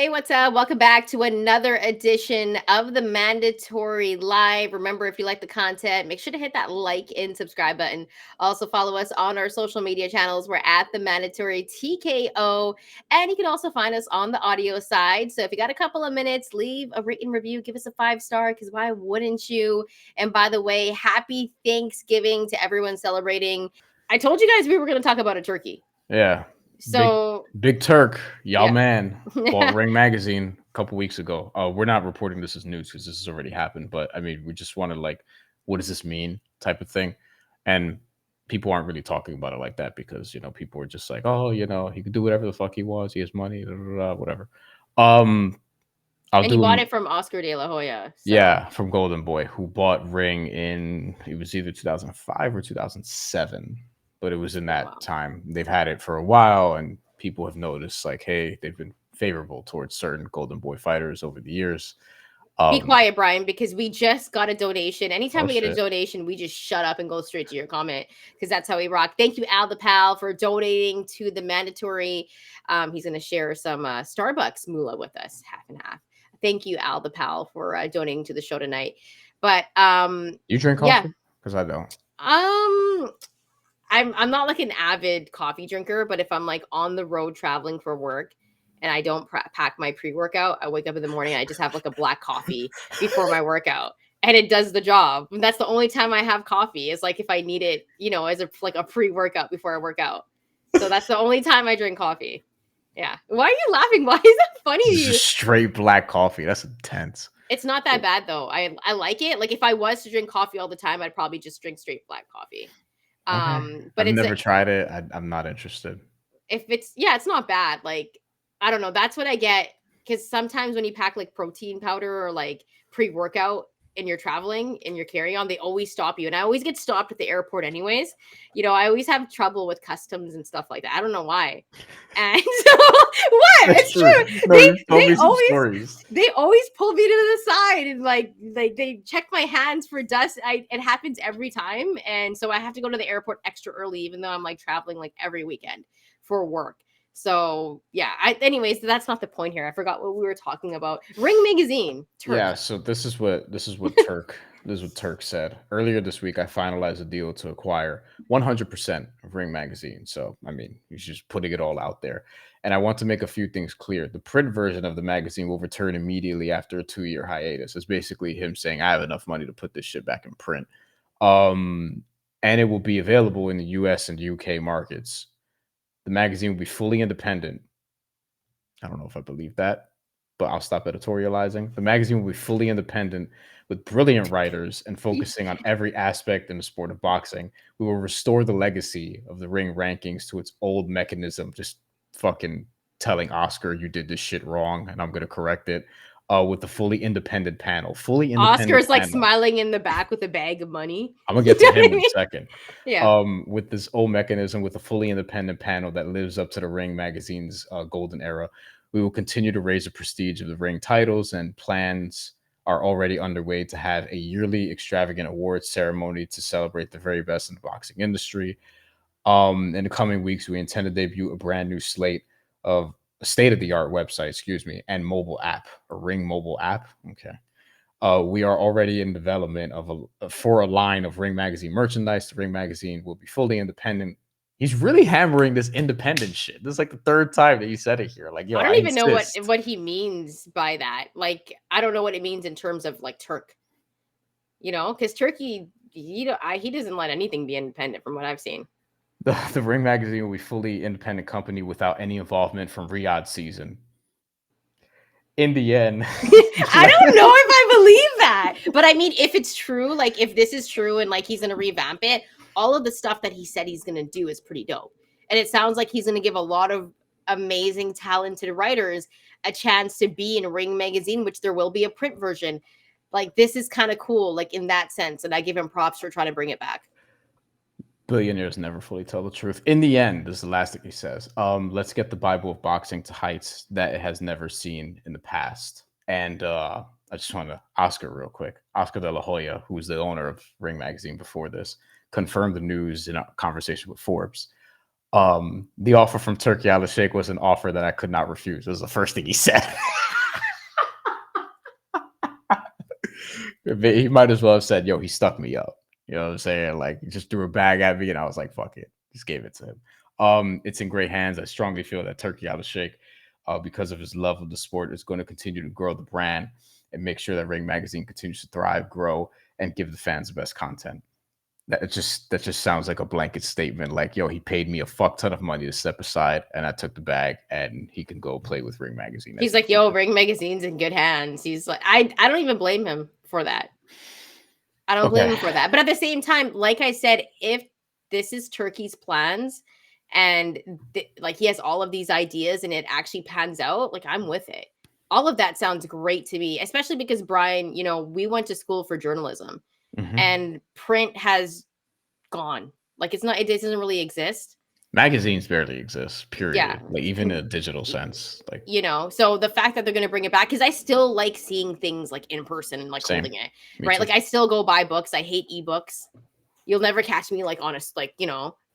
Hey, what's up? Welcome back to another edition of the Mandatory Live. Remember, if you like the content, make sure to hit that like and subscribe button. Also, follow us on our social media channels. We're at the Mandatory TKO, and you can also find us on the audio side. So, if you got a couple of minutes, leave a written review, give us a 5-star, because why wouldn't you? And by the way, happy Thanksgiving to everyone celebrating. I told you guys we were going to talk about a turkey. Yeah. So, Big Turk, y'all yeah. man, bought Ring Magazine a couple weeks ago. We're not reporting this as news because this has already happened, but I mean, we just wanted like, what does this mean type of thing. And people aren't really talking about it like that because, people are just like, oh, he could do whatever the fuck he wants. He has money, whatever. I'll And he bought do, it from Oscar De La Hoya. So, yeah, from Golden Boy, who bought Ring it was either 2005 or 2007, but it was it's in been a that while. time. They've had it for a while, and people have noticed, like, hey, they've been favorable towards certain Golden Boy fighters over the years. Be Um, quiet, Brian, because we just got a donation. Anytime oh we get a shit. donation, we just shut up and go straight to your comment because that's how we rock. Thank you, Al the Pal, for donating to the mandatory. He's going to share some Starbucks moolah with us, half and half. Thank you, Al the Pal, for donating to the show tonight. But You drink yeah, coffee? Because I don't. um, I'm not like an avid coffee drinker, but if I'm like on the road traveling for work and I don't pack my pre-workout, I wake up in the morning and I just have like a black coffee before my workout and it does the job. And that's the only time I have coffee is like if I need it, as a pre-workout before I work out. So that's the only time I drink coffee. Yeah. Why are you laughing? Why is that funny to This you? is straight black coffee. That's intense. It's not that bad though. I like it. Like if I was to drink coffee all the time, I'd probably just drink straight black coffee. Okay. But I've it's never tried it. I'm not interested. if it's not bad. Like I don't know, that's what I get because sometimes when you pack like protein powder or like pre-workout and you're traveling and you're carry on, they always stop you. And I always get stopped at the airport anyways. I always have trouble with customs and stuff like that. I don't know why. And so what? That's It's true. true. No, They you've told they me some always stories. they always pull me to the side and like they check my hands for dust. It happens every time. And so I have to go to the airport extra early, even though I'm like traveling like every weekend for work. So yeah. Anyways, that's not the point here. I forgot what we were talking about. Ring Magazine, Turk. Yeah, so this is what Turk said. Earlier this week I finalized a deal to acquire 100% of Ring Magazine. So, I mean, he's just putting it all out there. And I want to make a few things clear. The print version of the magazine will return immediately after a 2-year hiatus. It's basically him saying I have enough money to put this shit back in print. Um and it will be available in the US and UK markets. The magazine will be fully independent. I don't know if I believe that, but I'll stop editorializing. The magazine will be fully independent with brilliant writers and focusing on every aspect in the sport of boxing. We will restore the legacy of the ring rankings to its old mechanism, just fucking telling Oscar you did this shit wrong and I'm going to correct it. With the fully independent panel. Fully independent Oscar's like panel. smiling in the back with a bag of money. I'm gonna You get to know what him I in a mean? second. Yeah. With this old mechanism, with a fully independent panel that lives up to the Ring magazine's golden era, we will continue to raise the prestige of the Ring titles, and plans are already underway to have a yearly extravagant awards ceremony to celebrate the very best in the boxing industry. In the coming weeks, we intend to debut a brand new slate of a state of the art website, excuse me, and mobile app, a Ring mobile app. Okay. We are already in development for a line of Ring Magazine merchandise. The Ring Magazine will be fully independent. He's really hammering this independent shit. This is like the third time that he said it here. Like, yo, I I don't even know what insist. what he means by that. Like, I don't know what it means in terms of like Turk. Because Turkey, he doesn't let anything be independent from what I've seen. The Ring Magazine will be fully independent company without any involvement from Riyadh season. In the end, I don't know if I believe that, but I mean, if it's true, like if this is true and like he's gonna revamp it, all of the stuff that he said he's gonna do is pretty dope, and it sounds like he's gonna give a lot of amazing, talented writers a chance to be in Ring Magazine, which there will be a print version. Like this is kind of cool, like in that sense, and I give him props for trying to bring it back. billionaires never fully tell the truth. In the end, this is the last thing he says. Let's get the Bible of boxing to heights that it has never seen in the past. And I just want to Oscar real quick. Oscar De La Hoya, who was the owner of Ring Magazine before this, confirmed the news in a conversation with Forbes. The offer from Turki Alalshikh was an offer that I could not refuse. It was the first thing he said. He might as well have said, "Yo, he stuck me up." You know what I'm saying? Like, he just threw a bag at me, and I was like, "Fuck it," just gave it to him. It's in great hands. I strongly feel that Turki Alalshikh, because of his love of the sport, is going to continue to grow the brand and make sure that Ring Magazine continues to thrive, grow, and give the fans the best content. That just sounds like a blanket statement. Like, yo, he paid me a fuck ton of money to step aside, and I took the bag, and he can go play with Ring Magazine as He's he like, yo, pleases. Ring Magazine's in good hands. He's like, I don't even blame him for that. I don't blame Okay. him for that. But at the same time, like I said, if this is Turkey's plans and like he has all of these ideas and it actually pans out, like I'm with it. All of that sounds great to me, especially because Bryan, we went to school for journalism Mhm. and print has gone. Like it doesn't really exist. Magazines barely exist, Yeah. period. Like, even in a digital sense, like, So the fact that they're going to bring it back, because I still like seeing things like in person and like same. holding it, Me right? too. Like I still go buy books. I hate ebooks. You'll never catch me like on a like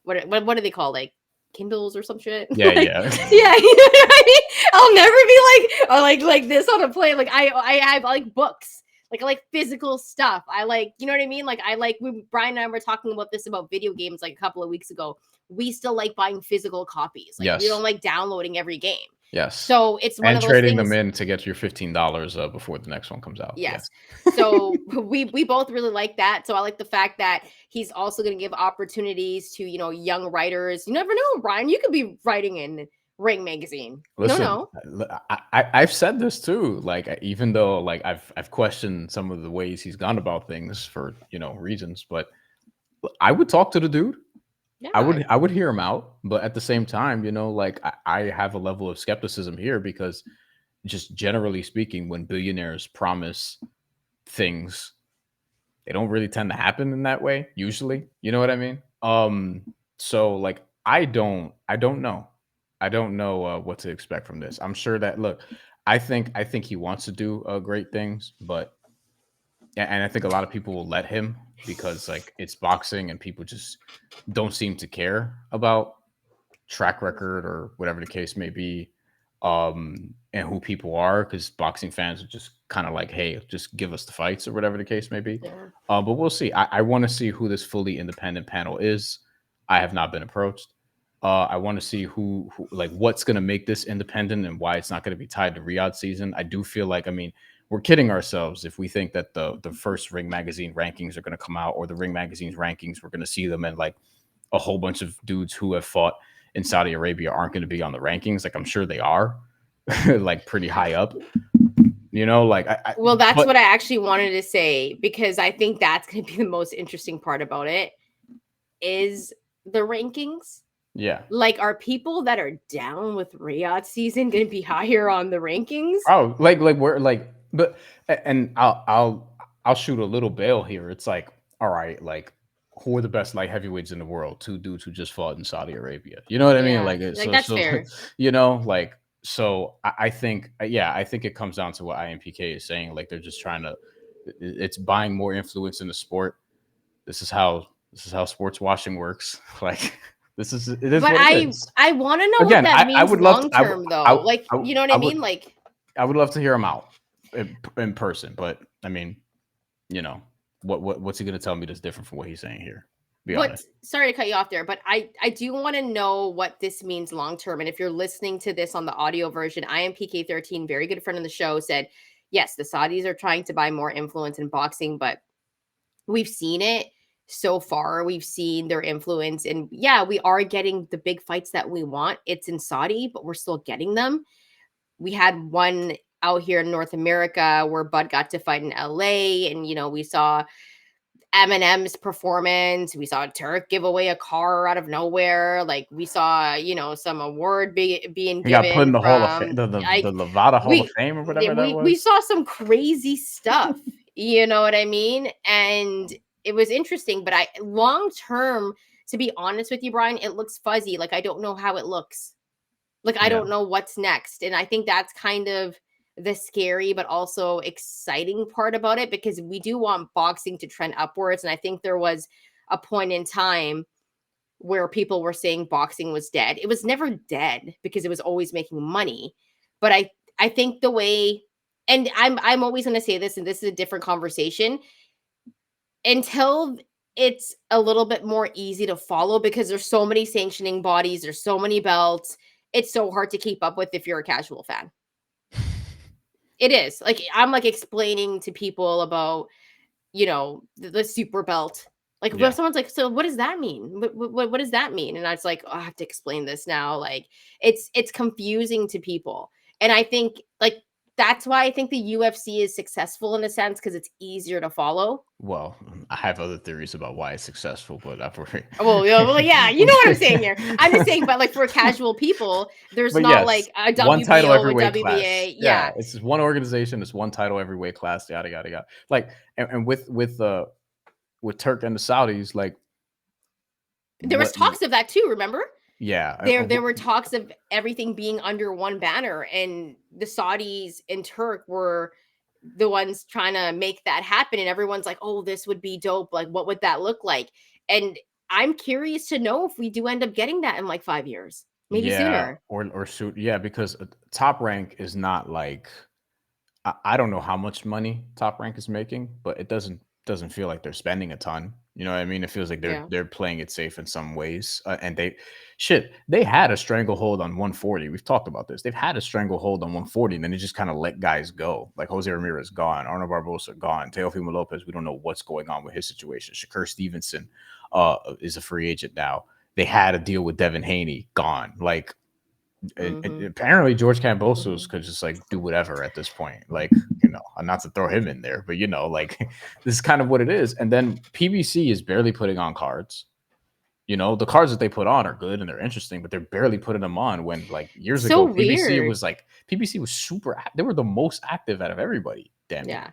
what do they call, like Kindles or some shit? Yeah, Like, yeah. yeah, you know what I mean? I'll never be like, oh, like this on a plane. Like I have like books. Like I like physical stuff. I like, you know what I mean? Like I like, Brian and I were talking about this about video games like a couple of weeks ago. We still like buying physical copies. Like we don't Yes, like downloading every game. yes. So it's one And of those trading them things. in to get your $15, before the next one comes out. Yes. Yes. So we both really like that. So I like the fact that he's also going to give opportunities to, young writers. You never know, Brian. You could be writing in Ring magazine. You don't Listen, know. I've said this too. Like, even though, like, I've questioned some of the ways he's gone about things for, reasons, but I would talk to the dude. I Yeah. would I would hear him out, but at the same time, like, I have a level of skepticism here because, just generally speaking, when billionaires promise things, they don't really tend to happen in that way usually. You know what I mean? So, like, I don't know. I don't know what to expect from this. I'm sure that, look, I think he wants to do great things, but and I think a lot of people will let him because, like, it's boxing and people just don't seem to care about track record or whatever the case may be, and who people are, because boxing fans are just kind of like, hey, just give us the fights or whatever the case may be. Yeah. But we'll see. I want to see who this fully independent panel is. I have not been approached. I want to see who, like, what's going to make this independent and why it's not going to be tied to Riyadh season. I do feel like, I mean, we're kidding ourselves if we think that the first Ring Magazine rankings are going to come out, or the Ring Magazine's rankings, we're going to see them in, like, a whole bunch of dudes who have fought in Saudi Arabia aren't going to be on the rankings. Like, I'm sure they are, like, pretty high up. Like, Well, that's but what I actually wanted to say, because I think that's going to be the most interesting part about it is the rankings. yeah, Like, are people that are down with Riyadh season going to be higher on the rankings? oh, like we're like, but and I'll shoot a little bail here. It's like, all right, like, who are the best light heavyweights in the world? Two dudes who just fought in Saudi Arabia. You know what I mean? Yeah. Like, Like, so that's so fair. like, so I think, yeah, I think it comes down to what IMPK is saying. Like, they're just trying to, it's buying more influence in the sport. This is how sports washing works. Like, it is But what it I is. I want to know what Again, that I means would love to, long term though. Like, you know what I I would mean? Like, I would love to hear him out in person, but I mean, you know, what's he going to tell me that's different from what he's saying here? Be what honest. sorry to cut you off there, but I do want to know what this means long term. And if you're listening to this on the audio version, I am PK13, very good friend of the show, said, yes, the Saudis are trying to buy more influence in boxing, but we've seen it so far. We've seen their influence, and yeah, we are getting the big fights that we want. It's in Saudi, but we're still getting them. We had one out here in North America where Bud got to fight in LA, and we saw Eminem's performance. We saw Turk give away a car out of nowhere. Like we saw, some award being He got put in given the Hall of Fame, from the like Nevada Hall of we Fame, or yeah, whatever that we was. saw some crazy stuff. You know what I mean? And it was interesting, but I long term, to be honest with you, Brian, it looks fuzzy. Like I don't know how it looks. Like I Yeah, don't know what's next. And I think that's kind of the scary but also exciting part about it, because we do want boxing to trend upwards. And I think there was a point in time where people were saying boxing was dead. It was never dead because it was always making money. But I think the way and I'm always going to say this, and this is a different conversation, until it's a little bit more easy to follow, because there's so many sanctioning bodies, there's so many belts, it's so hard to keep up with if you're a casual fan. It is. Like, I'm like explaining to people about, the super belt. Like, when Yeah. someone's like, "So what does that mean? What does that mean?" And I was like, "Oh, I have to explain this now." Like, it's confusing to people. And I think, like, that's why I think the UFC is successful in a sense, because it's easier to follow. Well, I have other theories about why it's successful, but I've already. Well, yeah, you know what I'm saying here. I'm just saying, but like for casual people, there's But not yes, like a one title WBO, every a weight class. WBA. Yeah, Yeah, it's just one organization. It's one title every weight class. Yada yada yada. Like, and with Turk and the Saudis, like there was what? talks of that too. Remember? Yeah, There were talks of everything being under one banner, and the Saudis and Turk were the ones trying to make that happen, and everyone's like, "Oh, this would be dope. Like, what would that look like?" And I'm curious to know if we do end up getting that in like 5 years, maybe yeah, sooner. or shoot, yeah, because Top Rank is not like I don't know how much money Top Rank is making, but it doesn't feel like they're spending a ton. You know what I mean? It feels like they're Yeah. they're playing it safe in some ways, and they had a stranglehold on 140. We've talked about this. They've had a stranglehold on 140, and then they just kind of let guys go. Like Jose Ramirez gone, Arnold Barbosa gone, Teofimo Lopez. We don't know what's going on with his situation. Shakur Stevenson is a free agent now. They had a deal with Devin Haney, gone. Like and Mhm. apparently George Kambosos could just like do whatever at this point. Like, not to throw him in there, but like this is kind of what it is. And then PBC is barely putting on cards. The cards that they put on are good and they're interesting, but they're barely putting them on when like years So ago, PBC weird. was like PBC was they were the most active out of everybody, damn near. Yeah.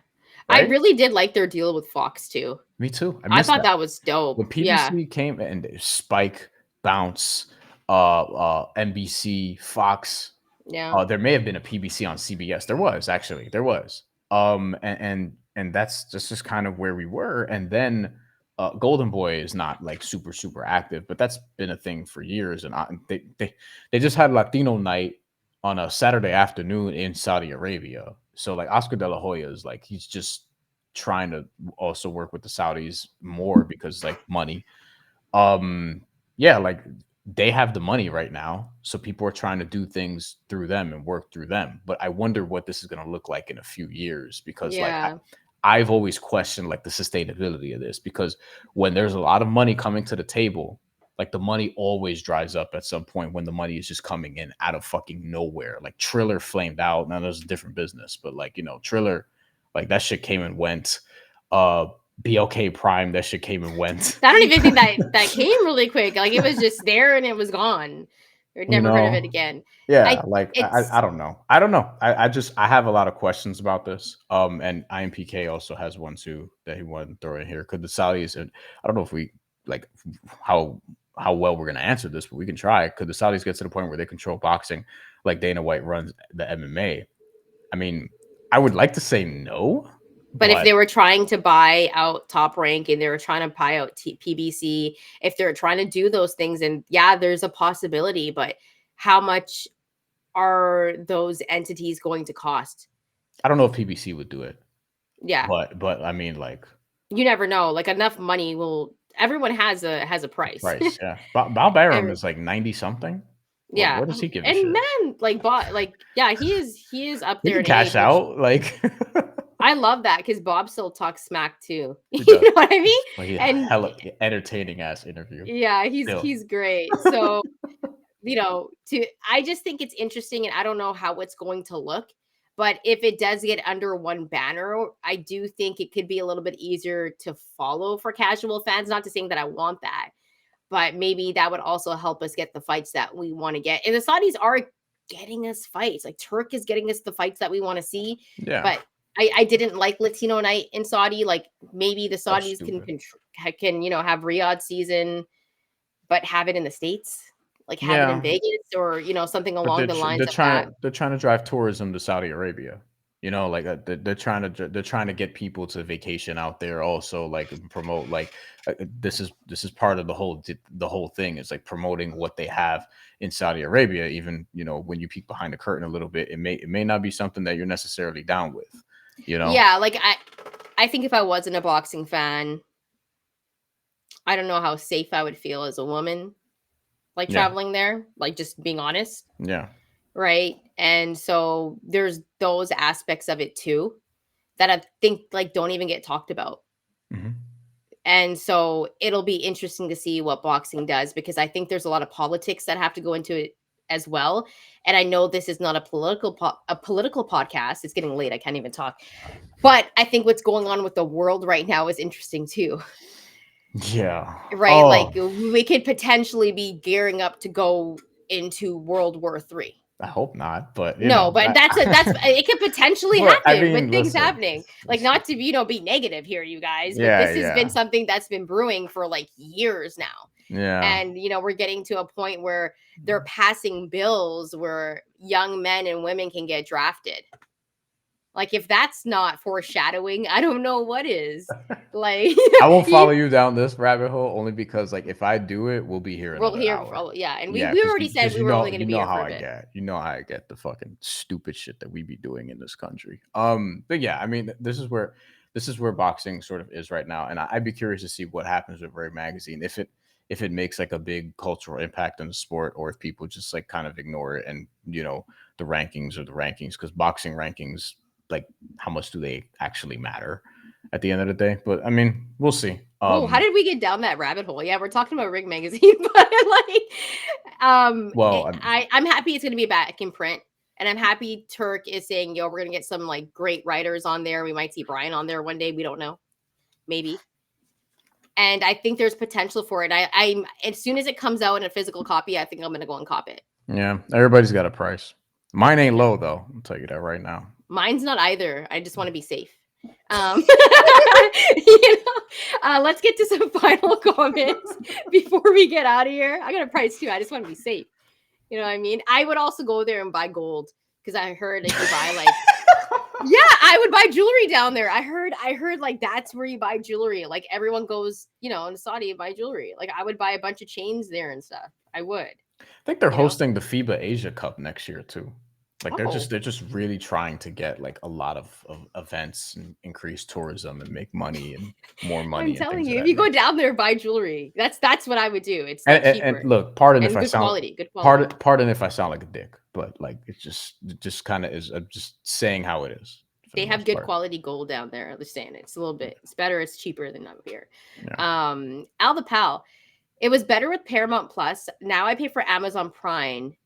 I Right? really did like their deal with Fox too. Me too. I I missed thought that. that was dope. When Yeah. PBC came and Spike, Bounce, NBC, Fox, Yeah. there may have been a PBC on CBS. There was actually, there was. And that's just kind of where we were. And then Golden Boy is not like super super active, but that's been a thing for years. And they just had Latino night on a Saturday afternoon in Saudi Arabia. So like Oscar De La Hoya is like he's just trying to also work with the Saudis more because like money. Yeah, like they have the money right now, so people are trying to do things through them and work through them. But I wonder what this is going to look like in a few years because like Yeah. I've always questioned like the sustainability of this because when there's a lot of money coming to the table, like the money always dries up at some point when the money is just coming in out of fucking nowhere. Like Triller flamed out. Now there's a different business, but like, Triller, like that shit came and went. Uh BLK Prime, that shit came and went. I don't even think that came really quick. Like, it was just there and it was gone. I'd you never heard of it know, again. yeah, I like I it's don't know. I don't know. I have a lot of questions about this. And IMPK also has one too that he wanted to throw in here. Could the Saudis and I don't know if we like how how well we're gonna answer this, but we can try. Could the Saudis get to the point where they control boxing like Dana White runs the MMA? I mean, I would like to say no, But if but they were trying to buy out Top Rank, and they were trying to buy out PBC, if they're trying to do those things, and yeah, there's a possibility, but how much are those entities going to cost? I don't know if PBC would do it. Yeah. But I mean like You never know. Like, enough money will, everyone has a price. price, yeah. Barum Every, is like 90 something. yeah. What does he give a And shit? man, like, bought, like, yeah, he is up He there can in cash age, which out, like I love that, because Bob still talks smack too. he You does. know what I mean? Like he And hella entertaining ass interview. yeah, Still. he's great. So, to I just think it's interesting, and I don't know how it's going to look, but if it does get under one banner, I do think it could be a little bit easier to follow for casual fans. Not to saying that I want that, but maybe that would also help us get the fights that we want to get. And the Saudis are getting us fights. Like, Turk is getting us the fights that we want to see. Yeah. But I didn't like Latino night in Saudi. Like, maybe the That was Saudis can stupid. have Riyadh season, but have it in the States, like have it in Yeah. Vegas, or something But along the lines they're of trying that. to they're trying to drive tourism to Saudi Arabia. Like they're trying to get people to vacation out there, also like promote like this is part of the whole thing. It's like promoting what they have in Saudi Arabia. Even when you peek behind the curtain a little bit, it may not be something that you're necessarily down with. You know? Yeah, like I think if I wasn't a boxing fan, I don't know how safe I would feel as a woman, like Yeah, traveling there, like just being honest, yeah. right? And so there's those aspects of it too that I think like don't even get talked about. Hmm. And so it'll be interesting to see what boxing does, because I think there's a lot of politics that have to go into it as well. And I know this is not a political podcast. It's getting late. I can't even talk. But I think what's going on with the world right now is interesting too. Yeah. Right? Like Oh, we could potentially be gearing up to go into World War III. I hope not, but No, but that's it could potentially but I happen with mean, things listen, happening. Like, it's- not to be negative here, you guys, but yeah, this has been yeah, something that's been brewing for like years now. yeah. And we're getting to a point where they're passing bills where young men and women can get drafted. Like, if that's not foreshadowing, I don't know what is. Like, I won't follow you you down this rabbit hole only because, like, if I do it, we'll be here we'll another hear, hour. yeah, and we Yeah, we because already said because we were only going to you be know here how for a I bit. get. You know how I get the fucking stupid shit that we be doing in this country. But yeah, I mean, this is where boxing sort of is right now, and I'd be curious to see what happens with Ray Magazine if it makes like a big cultural impact on the sport, or if people just like kind of ignore it, and the rankings are the rankings, because boxing rankings, like, how much do they actually matter at the end of the day? But I mean, we'll see. Whoa, how did we get down that rabbit hole? Yeah, we're talking about Rig Magazine, but like, Well, I'm happy it's going to be back in print, and I'm happy Turk is saying, "Yo, we're going to get some like great writers on there. We might see Bryan on there one day. We don't know, maybe." And I think there's potential for it. I'm as soon as it comes out in a physical copy, I think I'm going to go and cop it. yeah, everybody's got a price. Mine ain't low though. I'll tell you that right now. Mine's not either. I just want to be safe. You let's get to some final comments before we get out of here. I got a price too. I just want to be safe. You know what I mean? I would also go there and buy gold, because I heard if you buy like, yeah, I would buy jewelry down there. I heard like that's where you buy jewelry. Like everyone goes, in Saudi and buy jewelry. Like I would buy a bunch of chains there and stuff. I would, I think they're you know. hosting the FIBA Asia Cup next year too. Like they're just Oh, they're just really trying to get like a lot of events and increase tourism and make money and more I'm money and telling things of you, if that you go nature. down there buy jewelry, that's what I would do. It's And, like and cheaper look, pardon if and I good sound quality, good quality. pardon if I sound like a dick, but like it just kind of is. I'm just saying how it is for the They have most good part. quality gold down there. I understand it's a little bit, it's better, it's cheaper than up here. Yeah. Al the Pal, it was better with Paramount Plus. Now I pay for Amazon Prime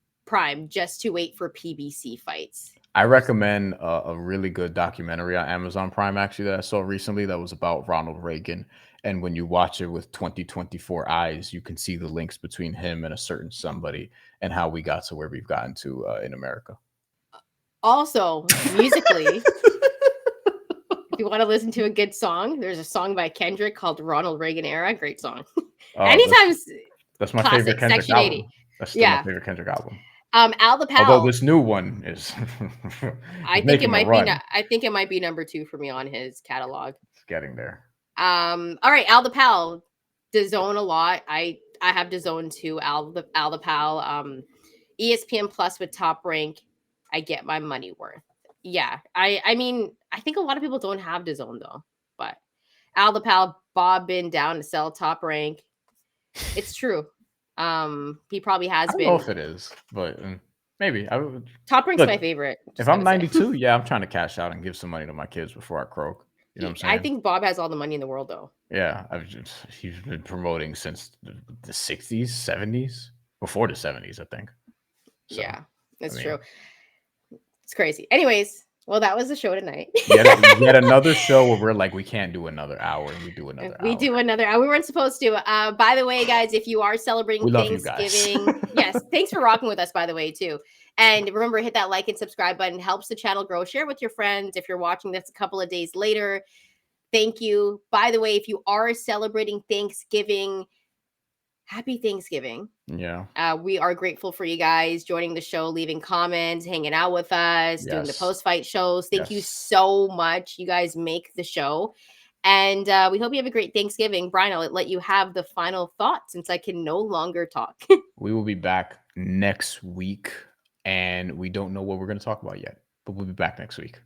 just to wait for PBC fights. I recommend a really good documentary on Amazon Prime, actually, that I saw recently, that was about Ronald Reagan. And when you watch it with 2024 eyes, you can see the links between him and a certain somebody, and how we got to where we've gotten to in America. Also, musically, if you want to listen to a good song, there's a song by Kendrick called Ronald Reagan Era. Great song. Oh, Anytime, that's my favorite classic, Kendrick Section 80. album. That's still my Yeah. favorite Kendrick album. Al the Although Pal, this new one is I is think it making a might be run. I think it might be number 2 for me on his catalog. It's getting there. All right, Al the Pal, DAZN a lot. I have DAZN too. Al the Pal. ESPN Plus with Top Rank. I get my money worth. Yeah, I mean, I think a lot of people don't have DAZN though, but Al the Pal, Bob been down to sell Top Rank. It's true. He probably I has don't know been. if it is, but maybe I would. Top Rank's my Look, favorite. if Just I'm gotta say. 92, yeah, I'm trying to cash out and give some money to my kids before I croak. You know what I'm I saying? think Bob has all the money in the world though. Yeah, he's been promoting since the 60s, 70s, before the 70s, I think. So, Yeah, I that's true. mean, It's crazy. Anyways, well, that was the show tonight. yet another show where we're like, we can't do another hour, and we do another We hour. do another. We weren't supposed to. By the way, guys, if you are celebrating We love you guys. Thanksgiving, yes, thanks for rocking with us. By the way, too, and remember, hit that like and subscribe button. Helps the channel grow. Share with your friends. If you're watching this a couple of days later, thank you. By the way, if you are celebrating Thanksgiving, happy Thanksgiving. Yeah. We are grateful for you guys joining the show, leaving comments, hanging out with us, doing the Yes. post fight shows. Thank you Yes. so much. You guys make the show. And we hope you have a great Thanksgiving. Brian, I'll let you have the final thought since I can no longer talk. We will be back next week, and we don't know what we're going to talk about yet, but we'll be back next week.